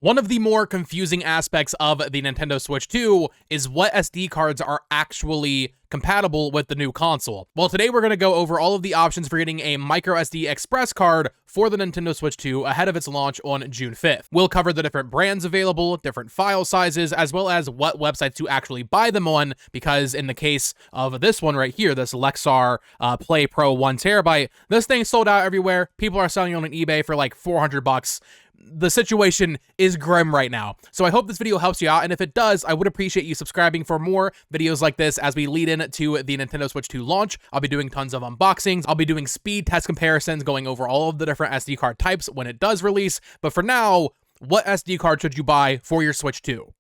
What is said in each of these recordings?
One of the more confusing aspects of the Nintendo Switch 2 is what SD cards are actually compatible with the new console. Well, today we're going to go over all of the options for getting a microSD Express card for the Nintendo Switch 2 ahead of its launch on June 5th. We'll cover the different brands available, different file sizes, as well as what websites to actually buy them on, because in the case of this one right here, this Lexar Play Pro 1TB, this thing sold out everywhere. People are selling it on eBay for like $400. The situation is grim right now. So I hope this video helps you out, and if it does, I would appreciate you subscribing for more videos like this as we lead into the Nintendo Switch 2 launch. I'll be doing tons of unboxings. I'll be doing speed test comparisons, going over all of the different SD card types when it does release. But for now, what SD card should you buy for your Switch 2?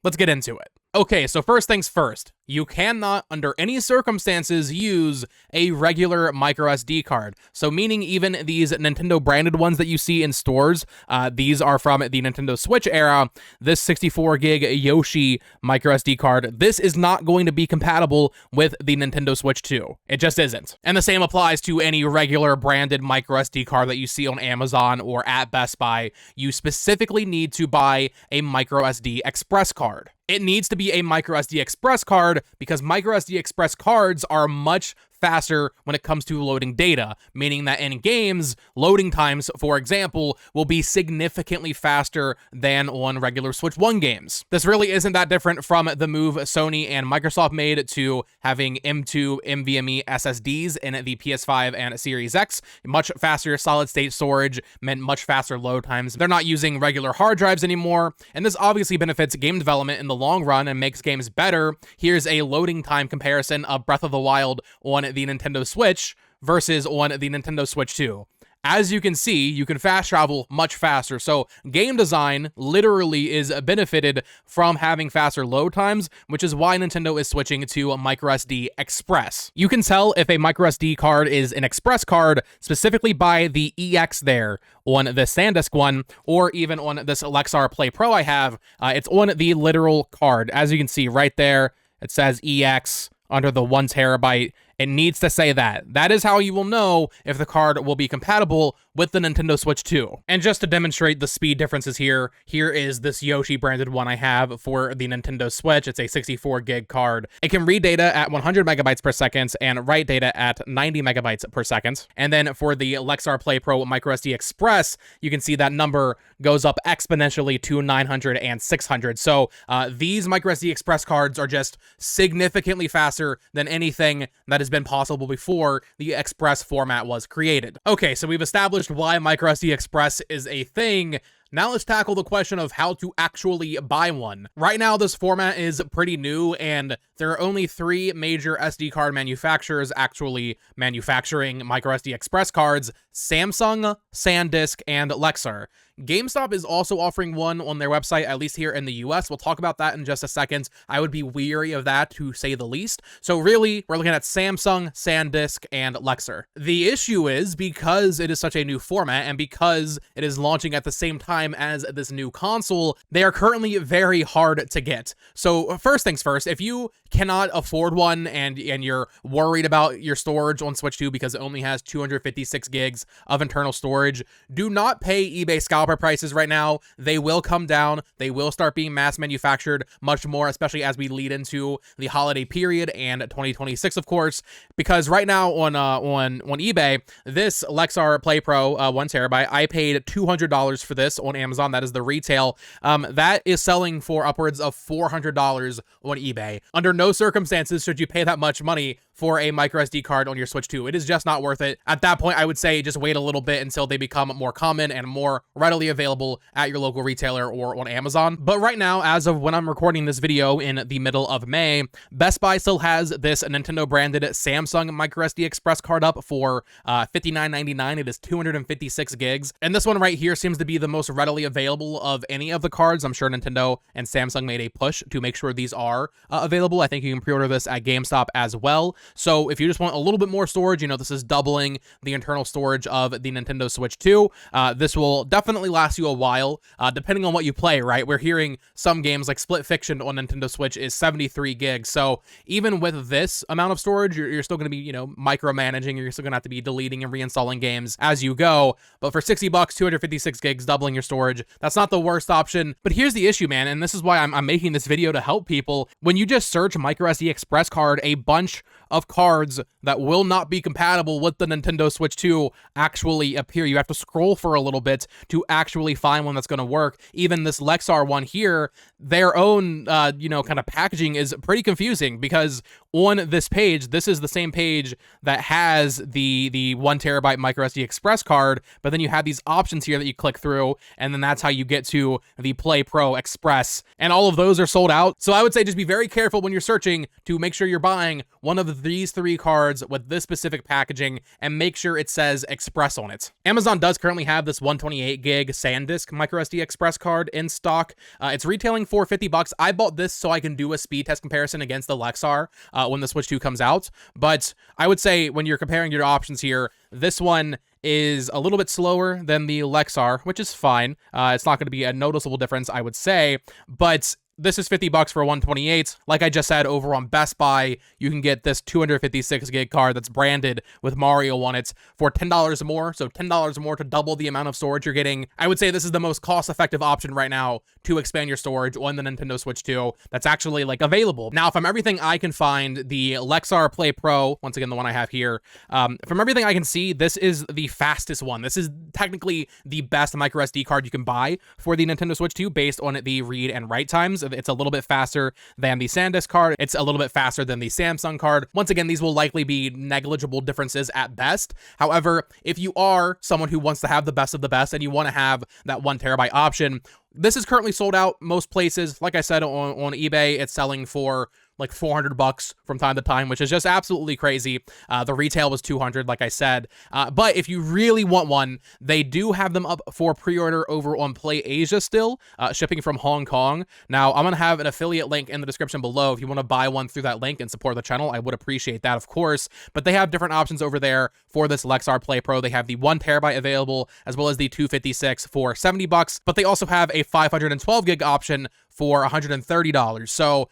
Let's get into it. Okay, so first things first, you cannot, under any circumstances, use a regular microSD card. So meaning even these Nintendo branded ones that you see in stores, these are from the Nintendo Switch era, this 64 gig Yoshi microSD card, this is not going to be compatible with the Nintendo Switch 2. It just isn't. And the same applies to any regular branded microSD card that you see on Amazon or at Best Buy. You specifically need to buy a microSD Express card. It needs to be a microSD Express card because microSD Express cards are much faster when it comes to loading data, meaning that in games, loading times, for example, will be significantly faster than on regular Switch 1 games. This really isn't that different from the move Sony and Microsoft made to having M2 NVMe SSDs in the PS5 and Series X. Much faster solid-state storage meant much faster load times. They're not using regular hard drives anymore, and this obviously benefits game development in the long run and makes games better. Here's a loading time comparison of Breath of the Wild on the Nintendo Switch versus on the Nintendo Switch 2. As you can see, you can fast travel much faster. So game design literally is benefited from having faster load times, which is why Nintendo is switching to a microSD Express. You can tell if a microSD card is an Express card specifically by the EX there on the SanDisk one, or even on this Lexar Play Pro I have. It's on the literal card. As you can see right there, it says EX under the 1TB. It needs to say that. That is how you will know if the card will be compatible with the Nintendo Switch 2. And just to demonstrate the speed differences here, here is this Yoshi branded one I have for the Nintendo Switch. It's a 64 gig card. It can read data at 100 megabytes per second and write data at 90 megabytes per second. And then for the Lexar Play Pro microSD Express, you can see that number goes up exponentially to 900 and 600. So these microSD Express cards are just significantly faster than anything that has been possible before the Express format was created. Okay, so we've established why microSD Express is a thing. Now let's tackle the question of how to actually buy one. Right now, this format is pretty new, and there are only 3 major SD card manufacturers actually manufacturing microSD Express cards: Samsung, SanDisk, and Lexar. GameStop is also offering one on their website, at least here in the US. We'll talk about that in just a second. I would be weary of that, to say the least. So really, we're looking at Samsung, SanDisk, and Lexar. The issue is, because it is such a new format, and because it is launching at the same time as this new console, they are currently very hard to get. So first things first, if you cannot afford one and you're worried about your storage on Switch 2 because it only has 256 gigs of internal storage, do not pay eBay scalper prices right now. They will come down. They will start being mass manufactured much more, especially as we lead into the holiday period and 2026, of course, because right now on eBay, this Lexar Play Pro 1TB, I paid $200 for this on Amazon. That is the retail. That is selling for upwards of $400 on eBay. Under no circumstances should you pay that much money for a microSD card on your Switch 2. It is just not worth it. At that point, I would say just wait a little bit until they become more common and more readily available at your local retailer or on Amazon. But right now, as of when I'm recording this video in the middle of May, Best Buy still has this Nintendo branded Samsung microSD Express card up for $59.99. It is 256 gigs. And this one right here seems to be the most readily available of any of the cards. I'm sure Nintendo and Samsung made a push to make sure these are available. I think you can pre-order this at GameStop as well. So if you just want a little bit more storage, you know, this is doubling the internal storage of the Nintendo Switch 2. This will definitely last you a while, depending on what you play, right? We're hearing some games like Split Fiction on Nintendo Switch is 73 gigs. So even with this amount of storage, you're still going to be, you know, micromanaging. You're still going to have to be deleting and reinstalling games as you go. But for 60 bucks, 256 gigs, doubling your storage, that's not the worst option. But here's the issue, man, and this is why I'm making this video to help people. When you just search microSD express card, a bunch of cards that will not be compatible with the Nintendo Switch 2 actually appear. You have to scroll for a little bit to actually find one that's going to work. Even this Lexar one here, their own, you know, kind of packaging is pretty confusing, because on this page, this is the same page that has the 1 terabyte microSD express card, but then you have these options here that you click through, and then that's how you get to the Play Pro Express, and all of those are sold out. So I would say just be very careful when you're searching to make sure you're buying one of these 3 cards with this specific packaging, and make sure it says Express on it. Amazon does currently have this 128 gig SanDisk microSD express card in stock. It's retailing for 50 bucks. I bought this so I can do a speed test comparison against the Lexar when the Switch 2 comes out. But I would say when you're comparing your options here, this one is a little bit slower than the Lexar, which is fine. It's not going to be a noticeable difference, I would say, but this is 50 bucks for 128. Like I just said, over on Best Buy, you can get this 256 gig card that's branded with Mario on it for $10 more. So $10 more to double the amount of storage you're getting. I would say this is the most cost-effective option right now to expand your storage on the Nintendo Switch 2 that's actually like available. Now, from everything I can find, the Lexar Play Pro, once again, the one I have here, from everything I can see, this is the fastest one. This is technically the best microSD card you can buy for the Nintendo Switch 2 based on the read and write times. It's a little bit faster than the SanDisk card. It's a little bit faster than the Samsung card. Once again, these will likely be negligible differences at best. However, if you are someone who wants to have the best of the best and you want to have that 1 terabyte option, this is currently sold out most places. Like I said, on eBay, it's selling for like 400 bucks from time to time, which is just absolutely crazy. The retail was 200, like I said. But if you really want one, they do have them up for pre-order over on PlayAsia still, shipping from Hong Kong. Now, I'm going to have an affiliate link in the description below. If you want to buy one through that link and support the channel, I would appreciate that, of course. But they have different options over there for this Lexar Play Pro. They have the 1 terabyte available, as well as the 256 for 70 bucks. But they also have a 512 gig option for $130. So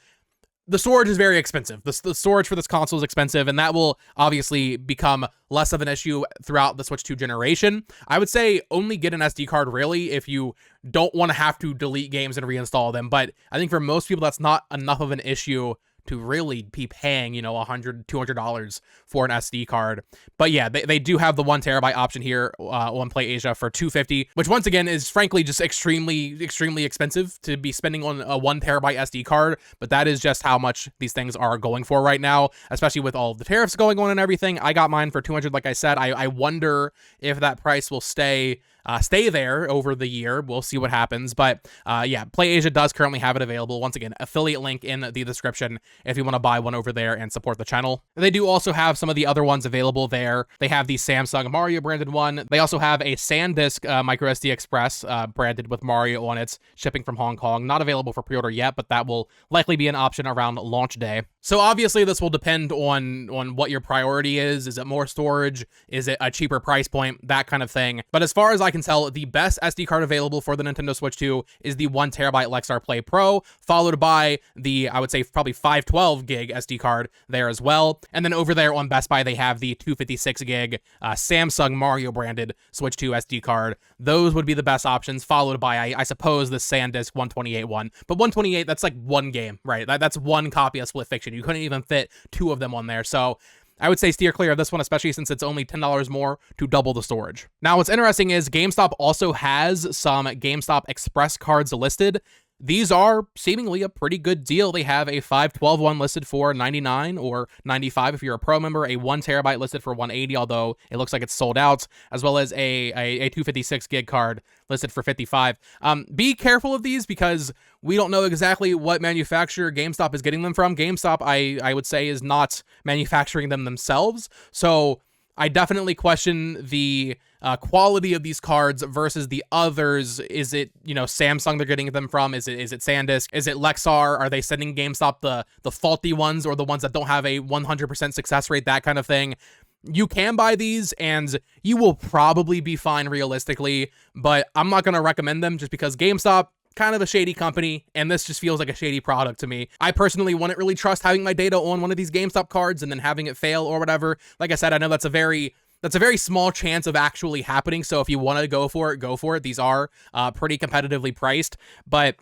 the storage is very expensive. The storage for this console is expensive, and that will obviously become less of an issue throughout the Switch 2 generation. I would say only get an SD card, really, if you don't want to have to delete games and reinstall them. But I think for most people, that's not enough of an issue to really be paying, you know, $100, $200 for an SD card. But yeah, they do have the 1 terabyte option here on PlayAsia for $250, which once again is frankly just extremely expensive to be spending on a 1 terabyte SD card. But that is just how much these things are going for right now, especially with all of the tariffs going on and everything. I got mine for $200, like I said. I wonder if that price will stay there over the year. We'll see what happens. But yeah, PlayAsia does currently have it available. Once again, affiliate link in the description if you want to buy one over there and support the channel. They do also have some of the other ones available there. They have the Samsung Mario branded one. They also have a SanDisk microSD Express branded with Mario on it, shipping from Hong Kong. Not available for pre-order yet, but that will likely be an option around launch day. So obviously this will depend on what your priority is. Is it more storage? Is it a cheaper price point? That kind of thing. But as far as I can tell, the best SD card available for the Nintendo Switch 2 is the 1 terabyte Lexar Play Pro, followed by the, I would say, probably 512 gig SD card there as well. And then over there on Best Buy, they have the 256 gig Samsung Mario branded Switch 2 SD card. Those would be the best options, followed by, I suppose, the SanDisk 128 one. But 128, that's like one game, right? That's one copy of Split Fiction. You couldn't even fit 2 of them on there. So I would say steer clear of this one, especially since it's only $10 more to double the storage. Now, what's interesting is GameStop also has some GameStop Express cards listed. These are seemingly a pretty good deal. They have a 512 one listed for $99 or $95 if you're a Pro member, a 1 terabyte listed for $180, although it looks like it's sold out, as well as a 256 gig card listed for $55. Be careful of these because we don't know exactly what manufacturer GameStop is getting them from. GameStop, I would say, is not manufacturing them themselves. So I definitely question the quality of these cards versus the others. Is it, you know, Samsung they're getting them from? Is it SanDisk? Is it Lexar? Are they sending GameStop the faulty ones or the ones that don't have a 100% success rate? That kind of thing. You can buy these and you will probably be fine realistically, but I'm not going to recommend them just because GameStop, kind of a shady company, and this just feels like a shady product to me. I personally wouldn't really trust having my data on one of these GameStop cards and then having it fail or whatever. Like I said, I know that's a very small chance of actually happening, so if you want to go for it, go for it. These are pretty competitively priced, but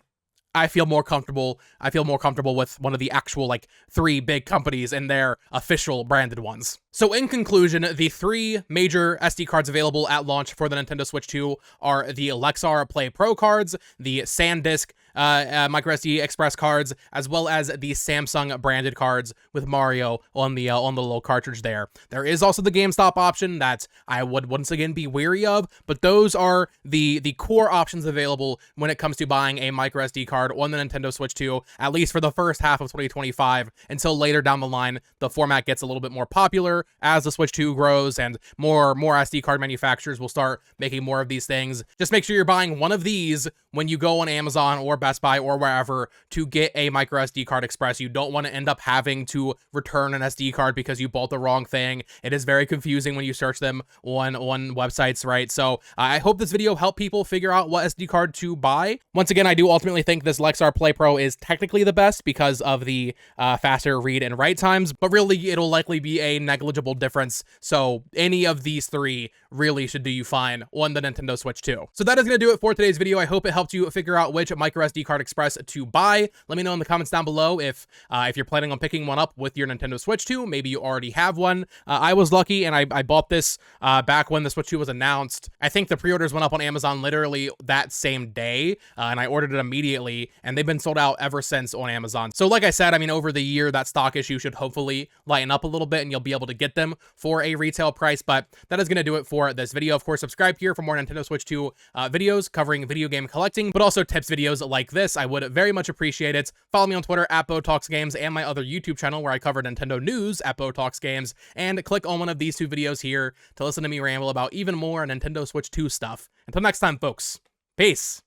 I feel more comfortable with one of the actual, like, 3 big companies and their official branded ones. So in conclusion, the 3 major SD cards available at launch for the Nintendo Switch 2 are the Lexar Play Pro cards, the SanDisk microSD Express cards, as well as the Samsung branded cards with Mario on the little cartridge there. There is also the GameStop option that I would once again be wary of, but those are the core options available when it comes to buying a microSD card on the Nintendo Switch 2, at least for the first half of 2025, until later down the line the format gets a little bit more popular as the Switch 2 grows and more SD card manufacturers will start making more of these things. Just make sure you're buying one of these when you go on Amazon or Best Buy or wherever to get a micro SD card express. You don't want to end up having to return an SD card because you bought the wrong thing. It is very confusing when you search them on websites, right? So I hope this video helped people figure out what SD card to buy. Once again, I do ultimately think this Lexar Play Pro is technically the best because of the faster read and write times, but really it'll likely be a negligible difference. So any of these 3 really should do you fine on the Nintendo Switch 2. So that is going to do it for today's video. I hope it helped you figure out which micro SD card express to buy. Let me know in the comments down below if you're planning on picking one up with your Nintendo Switch 2. Maybe you already have one. I was lucky and I bought this back when the Switch 2 was announced. I think the pre-orders went up on Amazon literally that same day, and I ordered it immediately, and they've been sold out ever since on Amazon. So like I said, I mean, over the year, that stock issue should hopefully lighten up a little bit and you'll be able to get them for a retail price, but that is going to do it for this video. Of course, subscribe here for more Nintendo Switch 2 videos covering video game collecting, but also tips videos like this. I would very much appreciate it. Follow me on Twitter at BoTalksGames and my other YouTube channel where I cover Nintendo news at BoTalksGames, and click on one of these 2 videos here to listen to me ramble about even more Nintendo Switch 2 stuff. Until next time, folks, peace!